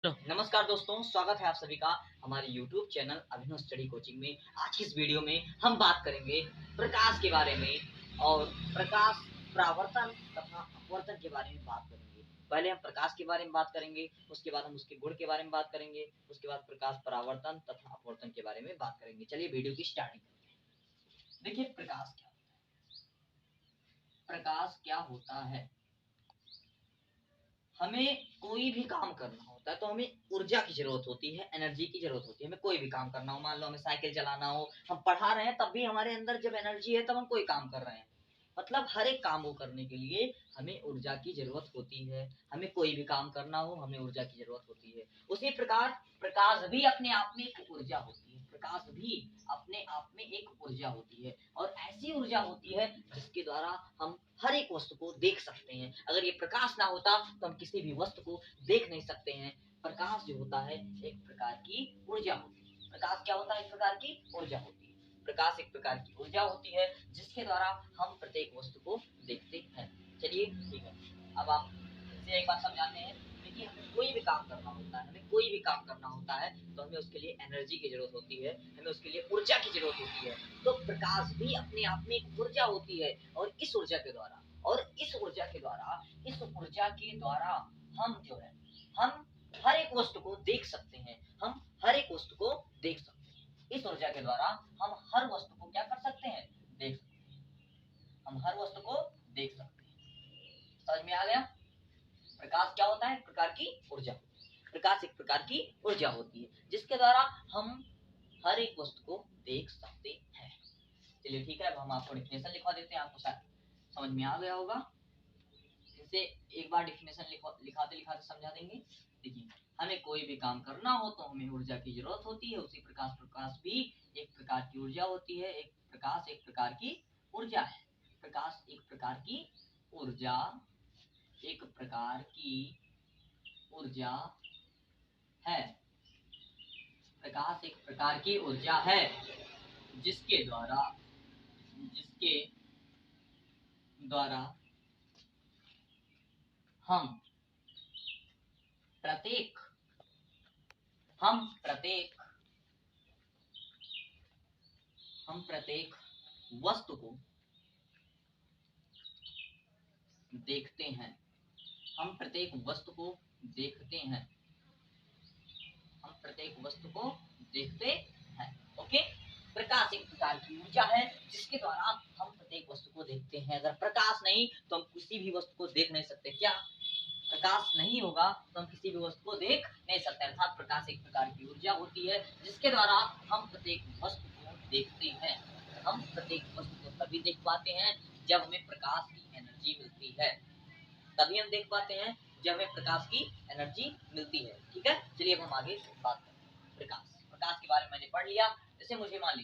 नमस्कार दोस्तों, स्वागत है आप सभी का हमारे YouTube चैनल अभिनव स्टडी कोचिंग में। आज की इस वीडियो में हम बात करेंगे प्रकाश के बारे में और प्रकाश परावर्तन तथा अपवर्तन के बारे में बात करेंगे। पहले हम प्रकाश के बारे में बात करेंगे, उसके बाद हम उसके गुण के बारे में बात करेंगे, उसके बाद प्रकाश परावर्तन तथा अपवर्तन के बारे में बात करेंगे। चलिए वीडियो की स्टार्टिंग करते हैं। देखिए प्रकाश क्या होता है। प्रकाश क्या होता है? हमें कोई भी काम करना होता है तो हमें ऊर्जा की जरूरत होती है, एनर्जी की जरूरत होती है। हमें कोई भी काम करना हो, मान लो हमें साइकिल चलाना हो, हम पढ़ा रहे हैं तब भी हमारे अंदर जब एनर्जी है तब हम कोई काम कर रहे हैं। मतलब हर एक काम को करने के लिए हमें ऊर्जा की जरूरत होती है। हमें कोई भी काम करना हो, हमें ऊर्जा की जरूरत होती है। उसी प्रकार प्रकाश भी अपने आप में एक ऊर्जा होती है। प्रकाश भी अपने आप में एक ऊर्जा होती है और ऐसी ऊर्जा होती है जिसके द्वारा हम हर एक वस्तु को देख सकते हैं। अगर ये प्रकाश ना होता तो हम किसी भी वस्तु को देख नहीं सकते हैं। प्रकाश जो होता है एक प्रकार की ऊर्जा होती है। प्रकाश क्या होता है? एक प्रकार की ऊर्जा होती है। प्रकाश एक प्रकार की ऊर्जा होती है जिसके द्वारा हम प्रत्येक वस्तु को देखते हैं। चलिए ठीक है, अब आप इसे एक बात समझाते हैं। देखिए हमें कोई भी काम करना होता है, हमें कोई भी काम करना होता है तो हमें उसके लिए एनर्जी की जरूरत होती है, हमें उसके लिए ऊर्जा की जरूरत होती है। तो प्रकाश भी अपने आप में एक ऊर्जा होती है और इस ऊर्जा के द्वारा हम जो है हम हर एक वस्तु को देख सकते हैं। हम हर एक वस्तु को देख सकते हैं। इस ऊर्जा के द्वारा हम हर वस्तु को क्या कर सकते हैं? देख सकते हैं। हम हर वस्तु को देख सकते हैं। समझ में आ गया? प्रकाश क्या होता है? एक प्रकार की ऊर्जा। प्रकाश एक प्रकार की ऊर्जा होती है जिसके द्वारा हम हर एक वस्तु को देख सकते हैं। चलिए ठीक है, अब हम आपको डिफिनेशन लिखवा देते हैं। आपको शायद समझ में आ गया होगा। इसे एक बार डिफिनेशन लिखाते लिखाते समझा देंगे। देखिए हमें कोई भी काम करना हो तो हमें ऊर्जा की जरूरत होती है। उसी प्रकार प्रकाश भी एक प्रकार की ऊर्जा होती है। एक प्रकाश एक प्रकार की ऊर्जा है। प्रकाश एक प्रकार की ऊर्जा एक प्रकार की ऊर्जा है। प्रकाश एक प्रकार की ऊर्जा है जिसके द्वारा हम प्रत्येक हम प्रत्येक हम प्रत्येक वस्तु को देखते हैं। हम प्रत्येक वस्तु को देखते हैं। हम प्रत्येक वस्तु को देखते हैं। ओके। प्रकाश एक प्रकार की ऊर्जा है जिसके द्वारा हम प्रत्येक वस्तु को देखते हैं। अगर प्रकाश नहीं तो हम किसी भी वस्तु को देख नहीं सकते। क्या प्रकाश नहीं होगा तो हम किसी भी वस्तु को देख नहीं सकते। अर्थात प्रकाश एक प्रकार की ऊर्जा होती है जिसके द्वारा हम प्रत्येक वस्तु को देखते हैं। हम प्रत्येक वस्तु को तभी देख पाते हैं जब हमें प्रकाश की एनर्जी मिलती है। तभी हम देख पाते हैं जब हमें प्रकाश की एनर्जी मिलती है। ठीक है, चलिए अब हम आगे बात करते हैं। प्रकाश के बारे में मैंने पढ़ लिया। जैसे मुझे मान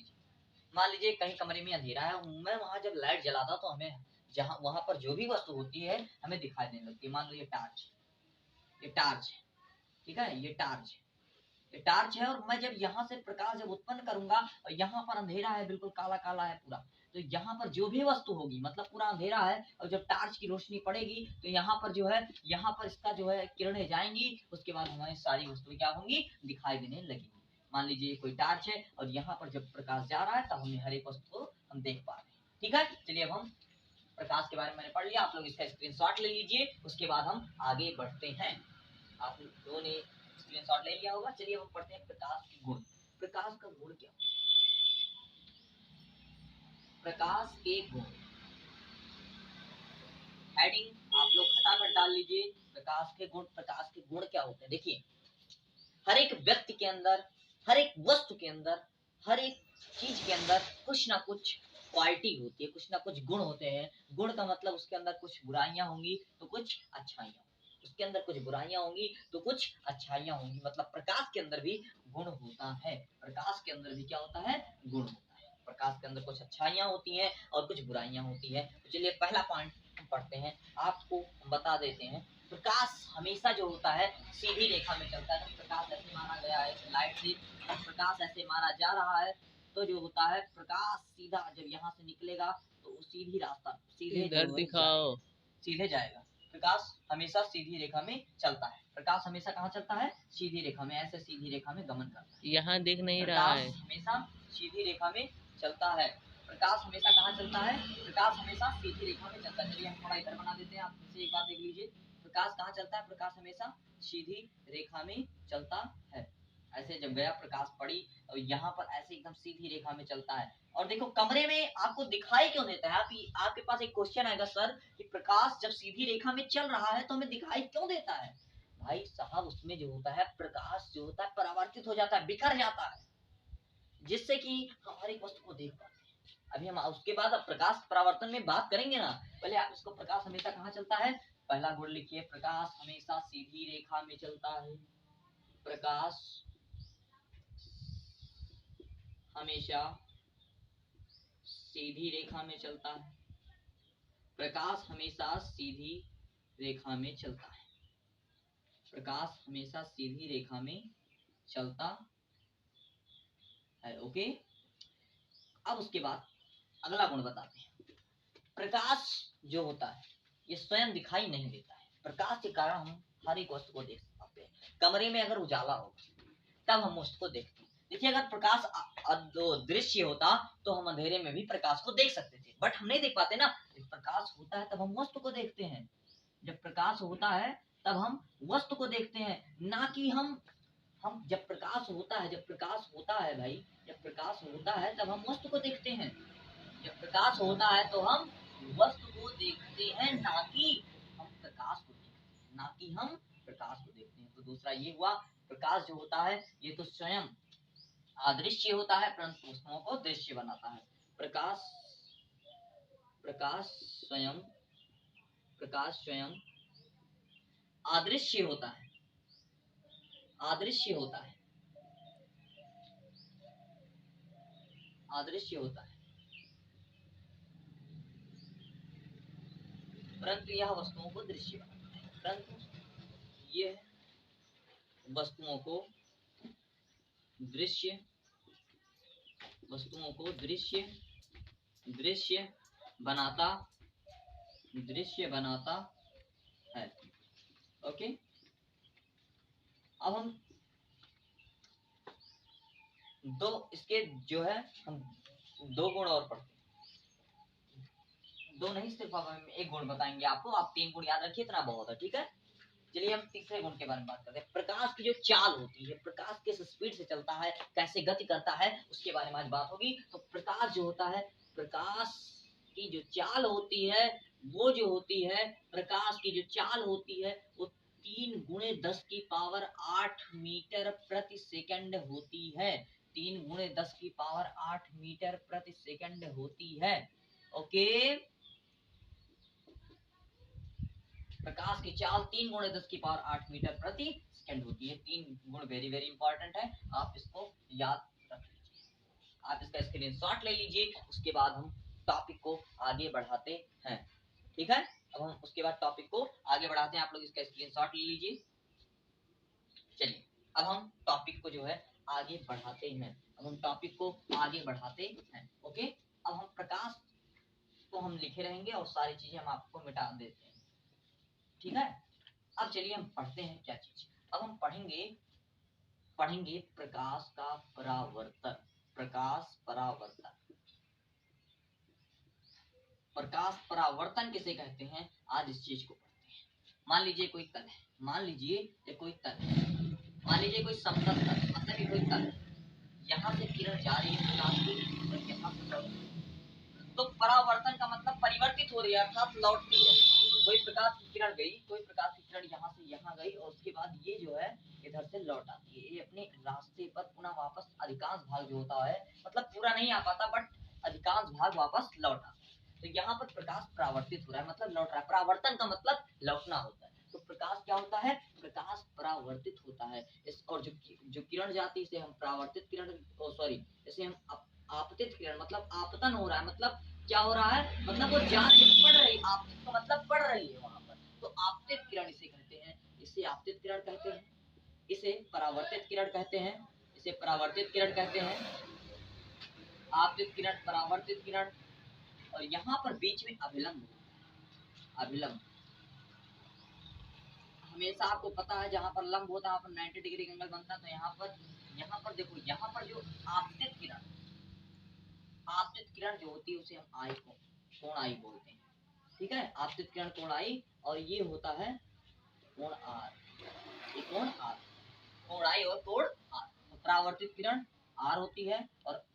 लीजिए कहीं कमरे में अंधेरा है, मैं वहां जब लाइट जलाता तो हमें जहां वहां पर जो भी वस्तु होती है हमें दिखाई देने लगती है। मान लो ये टार्च है। ठीक है, ये टार्च है और मैं जब यहाँ से प्रकाश जब उत्पन्न करूंगा और यहाँ पर अंधेरा है, बिल्कुल काला काला है पूरा, तो यहाँ पर जो भी वस्तु होगी, मतलब पूरा अंधेरा है और जब टार्च की रोशनी पड़ेगी तो यहाँ पर जो है, यहाँ पर इसका जो है किरणें जाएंगी। उसके बाद हमारी सारी वस्तुएं क्या होंगी? दिखाई देने लगेंगी। मान लीजिए कोई टार्च है और यहाँ पर जब प्रकाश जा रहा है तब हमें हर एक वस्तु को हम देख पा रहे हैं। ठीक है, चलिए अब हम प्रकाश के बारे में मैंने पढ़ लिया। आप लोग इसका स्क्रीनशॉट ले लीजिए, उसके बाद हम आगे बढ़ते हैं। आप लोगों ने स्क्रीनशॉट ले लिया होगा। चलिए हम पढ़ते हैं प्रकाश के गुण। प्रकाश का गुण क्या? प्रकाश के गुण हेडिंग आप लोग फटाफट डाल लीजिए। प्रकाश के गुण। प्रकाश के गुण क्या होते हैं? देखिए हर एक व्यक्ति के अंदर, हर एक वस्तु के अंदर, हर एक चीज के अंदर कुछ ना कुछ क्वालिटी होती है, कुछ ना कुछ गुण होते हैं। गुण का मतलब उसके अंदर कुछ बुराइयां होंगी तो कुछ अच्छाइयां, उसके अंदर कुछ बुराइयां होंगी तो कुछ अच्छाइयां होंगी। मतलब प्रकाश के अंदर भी गुण होता है। प्रकाश के अंदर भी क्या होता है? गुण होता है। प्रकाश के अंदर कुछ अच्छाइयां होती हैं और कुछ बुराइयां होती है। तो चलिए पहला पॉइंट हम पढ़ते हैं, आपको बता देते हैं। प्रकाश हमेशा जो होता है सीधी रेखा में चलता है। प्रकाश ऐसे मारा गया है लाइट से, प्रकाश ऐसे मारा जा रहा है तो जो होता है प्रकाश सीधा जब यहाँ से निकलेगा तो सीधी रास्ता सीधे इधर जो है दिखाओ। सीधे जाएगा। प्रकाश हमेशा सीधी रेखा में चलता है। प्रकाश हमेशा कहाँ चलता है? सीधी रेखा में, ऐसे सीधी रेखा में गमन करता है। यहाँ दिख नहीं रहा है। प्रकाश हमेशा सीधी रेखा में चलता है। प्रकाश हमेशा कहाँ चलता है? प्रकाश हमेशा सीधी रेखा में चलता है। चलिए हम थोड़ा इधर बना देते हैं, आप इसे एक बार देख लीजिए। प्रकाश कहाँ चलता है? प्रकाश हमेशा सीधी रेखा में चलता है। ऐसे जब गया प्रकाश पड़ी और यहाँ पर ऐसे एकदम सीधी रेखा में चलता है। और देखो कमरे में आपको दिखाई क्यों देता है? आपके पास एक क्वेश्चन आएगा सर कि प्रकाश जब सीधी रेखा में चल रहा है तो हमें दिखाई क्यों देता है? भाई साहब उसमें जो होता है प्रकाश जो होता है परावर्तित हो जाता है, बिखर जाता है, जिससे कि हमारी वस्तु को देख पाते हैं। अभी हम उसके बाद अब प्रकाश परावर्तन में बात करेंगे ना। पहले आप इसको प्रकाश हमेशा कहाँ चलता है, पहला गुण लिखिए, प्रकाश हमेशा सीधी रेखा में चलता है। प्रकाश हमेशा सीधी रेखा में चलता है। प्रकाश हमेशा सीधी रेखा में चलता है। प्रकाश हमेशा सीधी रेखा में चलता है। ओके, अब उसके बाद अगला गुण बताते हैं। प्रकाश जो होता है ये स्वयं दिखाई नहीं देता है। प्रकाश के कारण हम हर एक वस्तु को देख पाते हैं। कमरे में अगर उजाला होगा तब हम वस्तु को देखते हैं। देखिए अगर प्रकाश दृश्य होता तो हम अंधेरे में भी प्रकाश को देख सकते थे, बट हम नहीं देख पाते ना। जब प्रकाश होता है तब हम वस्तु को देखते हैं। जब प्रकाश होता है तब हम वस्तु को देखते हैं, ना कि हम जब प्रकाश होता है, जब प्रकाश होता है भाई, जब प्रकाश होता है तब हम वस्तु को देखते हैं। जब प्रकाश होता है तो हम वस्तु को देखते हैं, ना कि हम प्रकाश को देखते हैं, ना कि हम प्रकाश को देखते हैं। तो दूसरा ये हुआ, प्रकाश जो होता है ये तो स्वयं अदृश्य होता है परंतु वस्तुओं को दृश्य बनाता है। प्रकाश स्वयं अदृश्य होता है, अदृश्य होता है, अदृश्य होता है, परंतु यह वस्तुओं को दृश्य बनाता है। परंतु यह वस्तुओं को दृश्य बनाता है। ओके, अब हम इसके जो है हम दो गुण और पढ़ते हैं। दो नहीं, सिर्फ हम एक गुण बताएंगे आपको, आप 3 गुण याद रखिए, इतना बहुत है, ठीक है। चलिए हम तीसरे गुण के बारे में बात करते हैं। प्रकाश की जो चाल होती है, प्रकाश किस स्पीड से चलता है, कैसे गति करता है, उसके बारे में आज बात होगी। तो प्रकाश जो होता है, प्रकाश की जो चाल होती है वो जो होती है, प्रकाश की जो चाल होती है वो 3 गुणे 10 की पावर 8 मीटर प्रति सेकंड होती है। 3 गुणे 10 की पावर 8 मीटर प्रति सेकंड होती है। ओके, प्रकाश की चाल 3 गुणे 10 की पावर 8 मीटर प्रति सेकंड होती है। 3 गुण वेरी वेरी इंपॉर्टेंट है, आप इसको याद रख लीजिए। आप इसका स्क्रीनशॉट ले लीजिए, उसके बाद हम टॉपिक को आगे बढ़ाते हैं, ठीक है। अब हम उसके बाद टॉपिक को आगे बढ़ाते हैं, आप लोग इसका स्क्रीनशॉट ले लीजिए। चलिए अब हम टॉपिक को जो है आगे बढ़ाते हैं। ओके, अब हम प्रकाश को हम लिखे रहेंगे और सारी चीजें हम आपको मिटा देते हैं, ठीक है। अब चलिए हम पढ़ते हैं क्या चीज। अब हम पढ़ेंगे प्रकाश का परावर्तन। प्रकाश परावर्तन किसे कहते हैं, आज इस चीज को पढ़ते हैं। मान लीजिए कोई तल है, मान लीजिए कोई समतल तल, मतलब ये कोई तल, यहाँ से किरण जा रही है प्रकाश की और यहाँ से तो परावर्तन का मतलब परिवर्तित हो रही है, अर्थात लौटती है। कोई प्रकाश की किरण यहाँ से यहाँ गई और उसके बाद ये जो है इधर से लौट आती है। ये अपने रास्ते पर पुनः वापस, अधिकांश भाग जो होता है, मतलब पूरा नहीं आ पाता बट अधिकांश भाग वापस लौट आता है। तो यहाँ पर प्रकाश परावर्तित हो रहा है, मतलब लौट रहा है। परावर्तन का मतलब लौटना होता है। तो प्रकाश क्या होता है, प्रकाश परावर्तित होता है। और जो किरण जाती है इसे हम परावर्तित किरण, इसे हम आपतित किरण, मतलब आपतन हो रहा है, मतलब क्या हो रहा है, मतलब वो जा रही है, पड़ रही, आपतित का मतलब पड़ रही है वहां पर, तो आपतित किरण इसे कहते हैं। इसे आपतित किरण कहते हैं, इसे परावर्तित किरण कहते हैं, आपतित किरण, परावर्तित किरण। और यहाँ पर बीच में अभिलंब, हमेशा आपको पता है जहाँ पर लंब होता है वहाँ पर 90 डिग्री का एंगल बनता है। तो यहाँ पर देखो, यहाँ पर जो आपतित किरण जो होती है उसे हम आई कोण आई बोलते हैं। ठीक है, आपतित किरण कोण आई, और ये होता है कोण आर, ये कोण आर, कोण आई और कोण आर। तो परावर्तित किरण आर होती है और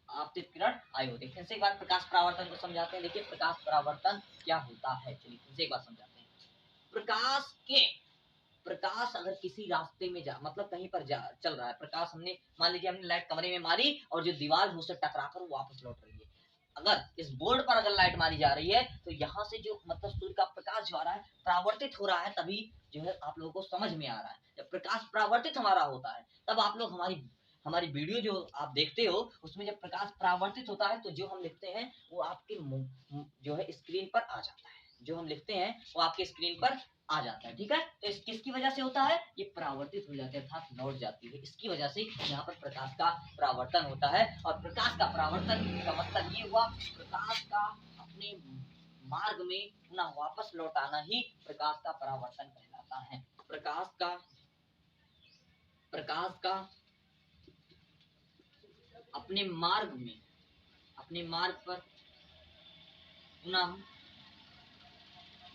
आपतित किरण आई होती है। फिर से एक बार प्रकाश परावर्तन को समझाते हैं। देखिए प्रकाश परावर्तन क्या होता है, चलिए फिर से एक बार समझाते हैं। प्रकाश अगर किसी रास्ते में मतलब कहीं पर चल रहा है, प्रकाश हमने मान लीजिए हमने लाइट कमरे में मारी और जो दीवार है उससे टकराकर वापस लौट रही है। अगर इस बोर्ड पर अगर लाइट मारी जा रही है तो यहाँ से जो मतलब सूर्य का प्रकाश जो आ रहा है परावर्तित हो रहा है, तभी जो है आप लोगों को समझ में आ रहा है। जब प्रकाश परावर्तित हमारा होता है तब आप लोग हमारी वीडियो जो आप देखते हो उसमें जब प्रकाश परावर्तित होता है तो जो हम लिखते हैं वो आपके जो है स्क्रीन पर आ जाता है। जो हम लिखते हैं वो आपके स्क्रीन पर आ जाता है। ठीक है, तो किसकी वजह से होता है, ये परावर्तित हो जाते हैं अर्थात लौट जाती है। इसकी वजह से यहाँ पर प्रकाश का परावर्तन होता है। और प्रकाश का परावर्तन का मतलब ये हुआ, प्रकाश का अपने मार्ग में पुनः वापस लौट आना ही प्रकाश का परावर्तन कहलाता है। प्रकाश का अपने मार्ग पर पुनः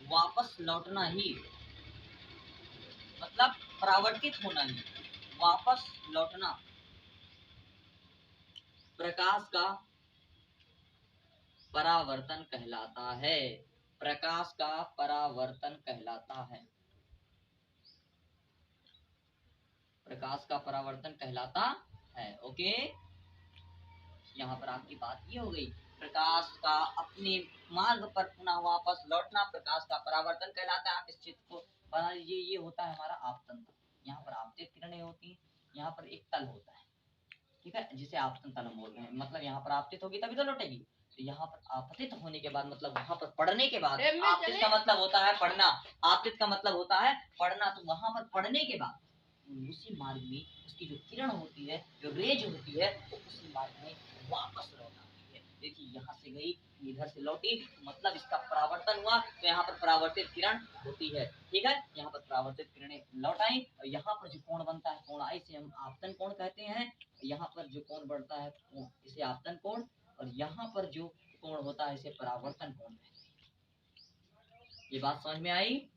वापस लौटना ही मतलब परावर्तित होना ही, वापस लौटना प्रकाश का परावर्तन कहलाता है। प्रकाश का परावर्तन कहलाता है। प्रकाश का परावर्तन कहलाता है। ओके, यहाँ पर आपकी बात ये हो गई, प्रकाश का अपने मार्ग पर पुनः वापस लौटना प्रकाश का परावर्तन कहलाता है। आप इस चित्र को बना लीजिए, ये होता है हमारा आपतन तल। यहाँ पर आपतित किरणें होती हैं, यहाँ पर एक तल होता है। ठीक है, जिसे आपतन तल हम बोल रहे हैं। मतलब यहाँ पर आपतित होगी तभी तो लौटेगी। तो यहाँ पर आपतित होने के बाद मतलब वहां पर पढ़ने के बाद, आपतित का मतलब होता है पढ़ना, आपतित का मतलब होता है पढ़ना। तो वहां पर पढ़ने के बाद उसी मार्ग में उसकी जो किरण होती है, जो रेज होती है, वो उसी मार्ग में वापस लौट आती है। देखिए यहाँ से गई, इधर से लौटी, मतलब इसका परावर्तन हुआ। तो यहाँ पर परावर्तित किरण होती है। ठीक है, यहाँ पर परावर्तित किरणें लौट आई और यहाँ पर जो कोण बनता है कोण आई से हम आपतन कोण कहते हैं। यहाँ पर जो कोण बढ़ता है इसे आपतन कोण, और यहाँ पर जो कोण होता है इसे परावर्तन कोण कहते हैं। ये बात समझ में आई?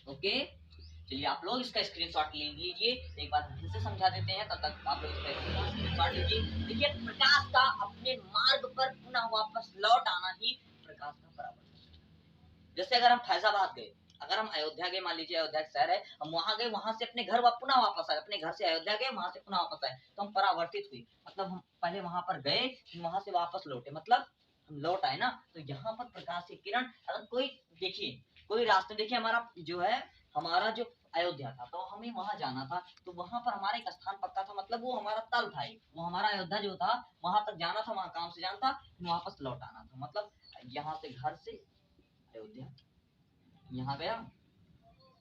ओके, चलिए आप लोग इसका स्क्रीनशॉट ले लीजिए। एक बार फिर से समझा देते हैं, तब तक आप लोग इसका स्क्रीनशॉट लीजिए। देखिए प्रकाश का अपने मार्ग पर पुनः वापस लौट आना ही प्रकाश का परावर्तन। जैसे अगर हम फैजाबाद गए, अगर हम अयोध्या गए, मान लीजिए अयोध्या शहर है, हम वहां गए, वहां से अपने घर पुनः वापस आए, अपने घर से अयोध्या गए, वहां से पुनः वापस आए, तो हम परावर्तित हुए। मतलब हम पहले वहां पर गए, वहां से वापस लौटे, मतलब हम लौट आए ना। तो यहाँ पर प्रकाश की किरण, अगर कोई देखिए कोई रास्ते, देखिए हमारा जो है, हमारा जो अयोध्या था, तो हमें वहां जाना था, तो वहां पर हमारा एक स्थान पक्का था, मतलब वो हमारा तल था, वो हमारा अयोध्या जो था, वहां तक जाना था, वहां काम से जाना था, वापस लौट आना था। मतलब यहाँ से घर से अयोध्या, यहाँ गया,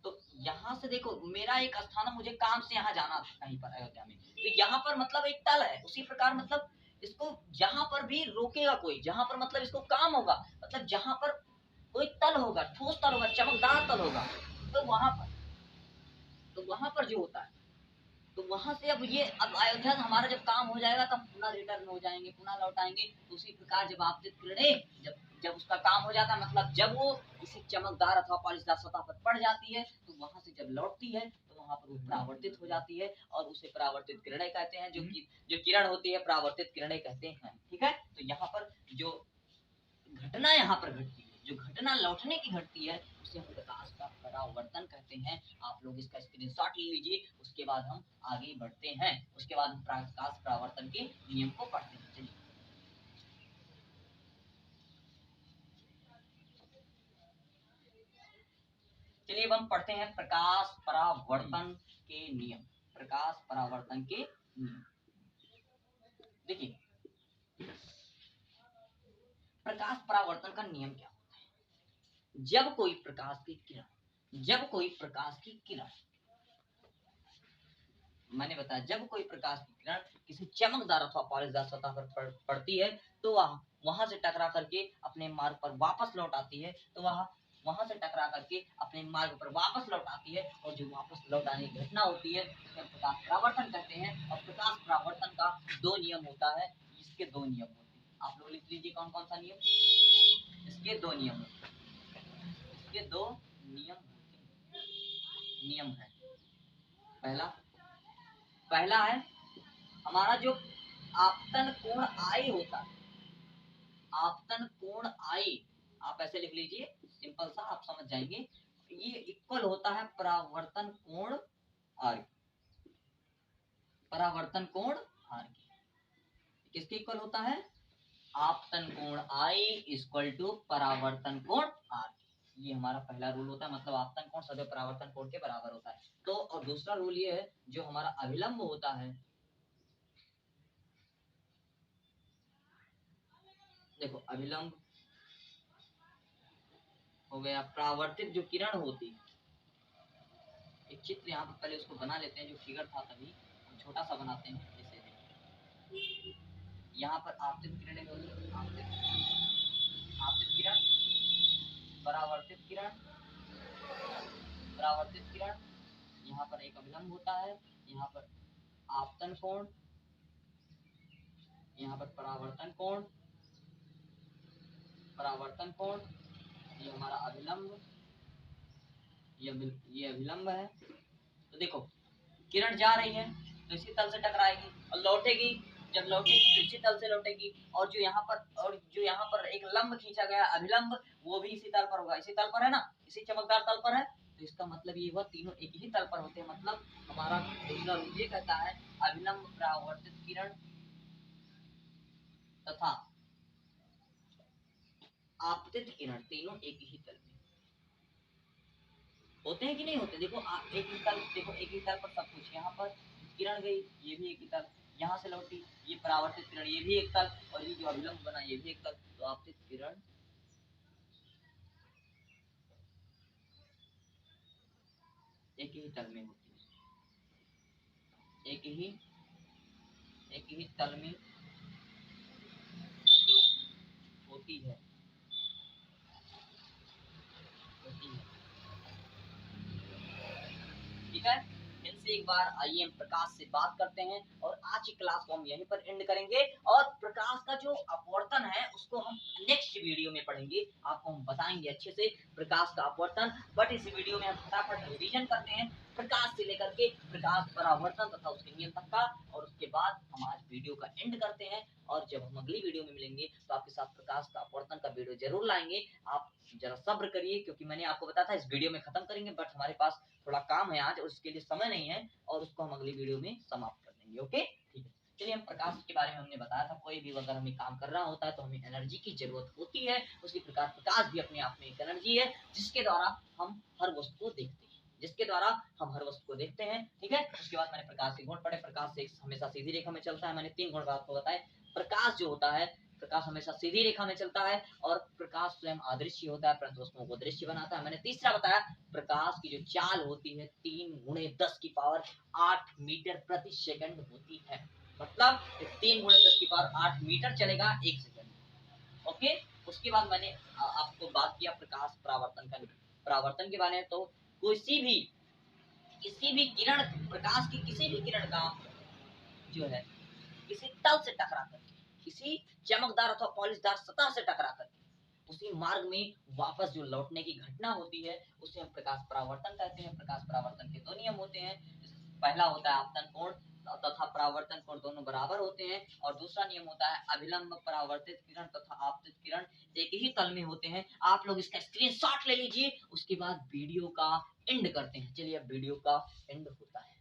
तो यहाँ से देखो मेरा एक स्थान है, मुझे काम से यहाँ जाना था कहीं पर अयोध्या में, तो यहाँ पर मतलब एक तल है। उसी प्रकार मतलब इसको जहां पर भी रोकेगा कोई, जहां पर मतलब इसको काम होगा, मतलब जहां पर कोई तल होगा, ठोस तल होगा, चमकदार तल होगा, तो वहां पर जो होता है, तो वहां से अब ये, अब अयोध्या से हमारा जब काम हो जाएगा तब पुनः रिटर्न हो जाएंगे, पुनः लौट आएंगे। तो उसी प्रकार जब आपतित किरणें जब उसका काम हो जाता है, मतलब जब वो किसी चमकदार अथवा पॉलिशदार सतह पर पड़ जाती है, तो वहां से जब लौटती है तो वहां पर वो परावर्तित हो जाती है, और उसे परावर्तित किरणें कहते हैं। जो किरण होती है परावर्तित किरणें कहते हैं। ठीक है, तो यहाँ पर जो घटना यहाँ पर घटती है, जो घटना लौटने की घटती है, उसे हम प्रकाश का परावर्तन कहते हैं। आप लोग इसका स्क्रीनशॉट ले लीजिए, उसके बाद हम आगे बढ़ते हैं। उसके बाद हम प्रकाश परावर्तन के नियम को पढ़ते हैं। चलिए अब हम पढ़ते हैं प्रकाश परावर्तन के नियम। प्रकाश परावर्तन के नियम, देखिए प्रकाश परावर्तन का नियम क्या होता है। जब कोई प्रकाश की किरण, मैंने बताया, जब कोई प्रकाश की किरण किसी चमकदार अथवा पॉलिशदार सतह पर पड़ती है, तो वहां से टकरा करके अपने मार्ग पर वापस लौट आती है, तो वह वहां से टकरा करके अपने मार्ग पर वापस लौट आती है, और जो वापस लौट आने की घटना होती है उसे हम प्रकाश परावर्तन कहते हैं। और प्रकाश परावर्तन का दो नियम होता है, इसके दो नियम होते हैं, आप लोग लिख लीजिए कौन कौन सा नियम, इसके दो नियम होते हैं, इसके दो नियम होते हैं, नियम है। पहला है हमारा जो आपतन कोण आई होता है, आपतन कोण आई, आप ऐसे लिख लीजिए, सिंपल सा आप समझ जाएंगे, ये इक्वल होता है परावर्तन कोण आर, परावर्तन कोण आर किसके इक्वल होता है, आपतन कोण आई इक्वल टू परावर्तन कोण आर। ये हमारा पहला रूल होता है, मतलब आपतन कोण सदैव परावर्तन कोण के बराबर होता है। तो और दूसरा रूल ये है, जो हमारा अभिलंब होता है, देखो अभिलंब हो गया, परावर्तित जो किरण होती है, एक चित्र यहाँ पर पहले उसको बना लेते हैं, जो फिगर था तभी हम छोटा सा बनाते हैं, जैसे देखिए यहाँ पर आपतित किरणें होगी, आपतित किरण, परावर्तित किरण, परावर्तित किरण, यहाँ पर एक अभिलंब होता है, यहाँ पर आपतन कोण, यहाँ पर परावर्तन कोण, परावर्तन कोण, ये हमारा अभिलंब, ये अभिलंब है। तो देखो किरण जा रही है तो इसी तल से टकराएगी और लौटेगी, जब लौटेगी तो इसी तल से लौटेगी, और जो यहाँ पर एक लंब खींचा गया अभिलंब, वो भी इसी तल पर होगा, इसी तल पर है ना, इसी चमकदार तल पर है, तो इसका मतलब ये हुआ तीनों एक ही तल पर होते हैं। मतलब हमारा दूसरा रूल ये कहता है अभिलंब परावर्तित किरण तथा आपतित किरण तीनों एक ही तल में होते हैं कि नहीं होते। देखो एक ही तल, देखो एक ही तल पर सब कुछ, यहाँ पर किरण गई ये भी एक ही तल, यहाँ से लौटी ये परावर्तित किरण ये भी एक तल, और ये जो अभिलंब बना ये भी एक तल, तो आपतित किरण एक ही तल में होती है, एक ही तल में होती है, ठीक है। इनसे एक बार आइए हम प्रकाश से बात करते हैं, और आज की क्लास को हम यहीं पर एंड करेंगे, और प्रकाश का जो अपवर्तन है उसको हम नेक्स्ट वीडियो में पढ़ेंगे, आपको हम बताएंगे अच्छे से प्रकाश का अपवर्तन। बट इस वीडियो में हम फटाफट रिवीजन करते हैं प्रकाश से लेकर के प्रकाश परावर्तन तथा उसके नियम तक का, और उसके बाद हम आज वीडियो का एंड करते हैं। और जब हम अगली वीडियो में मिलेंगे तो आपके साथ प्रकाश का अपवर्तन का वीडियो जरूर लाएंगे, आप जरा सब्र करिए, क्योंकि मैंने आपको बताया था इस वीडियो में खत्म करेंगे, बट हमारे पास थोड़ा काम है आज और उसके लिए समय नहीं है, और उसको हम अगली वीडियो में समाप्त कर देंगे। ओके ठीक है, चलिए हम प्रकाश के बारे में हमने बताया था, कोई भी अगर हमें काम कर रहा होता है तो हमें एनर्जी की जरूरत होती है, उसी प्रकार प्रकाश भी अपने आप में एक एनर्जी है, जिसके द्वारा हम हर वस्तु को देखते हैं, जिसके द्वारा हम हर वस्तु को देखते हैं, ठीक है। उसके बाद मैंने प्रकाश के गुण पढ़े, प्रकाश से हमेशा सीधी रेखा में चलता है, मैंने 3 गुण आपको बताए। प्रकाश जो होता है, प्रकाश हमेशा सीधी रेखा में चलता है, और प्रकाश स्वयं अदृश्य होता है परंतु वस्तुओं को दृश्य बनाता है। मैंने तीसरा बताया प्रकाश की जो चाल होती है 3 गुणे 10 की पावर 8 मीटर प्रति सेकंड होती है, मतलब 3 गुणे 10 की पावर 8 मीटर चलेगा 1 सेकंड। ओके, उसके बाद मैंने आपको बात किया प्रकाश परावर्तन के बारे में। तो किसी भी किरण, प्रकाश की किसी भी किरण का जो है किसी तल से टकरा करके, किसी चमकदार अथवा पॉलिशदार सतह से टकरा करके उसी मार्ग में वापस जो लौटने की घटना होती है उसे हम प्रकाश परावर्तन कहते हैं। प्रकाश परावर्तन के दो नियम होते हैं, पहला होता है आपतन कोण तथा परावर्तन कोण दोनों बराबर होते हैं, और दूसरा नियम होता है अभिलंब परावर्तित किरण तथा आपतित किरण एक ही तल में होते हैं। आप लोग इसका स्क्रीनशॉट ले लीजिए, उसके बाद वीडियो का एंड करते हैं। चलिए अब वीडियो का एंड होता है।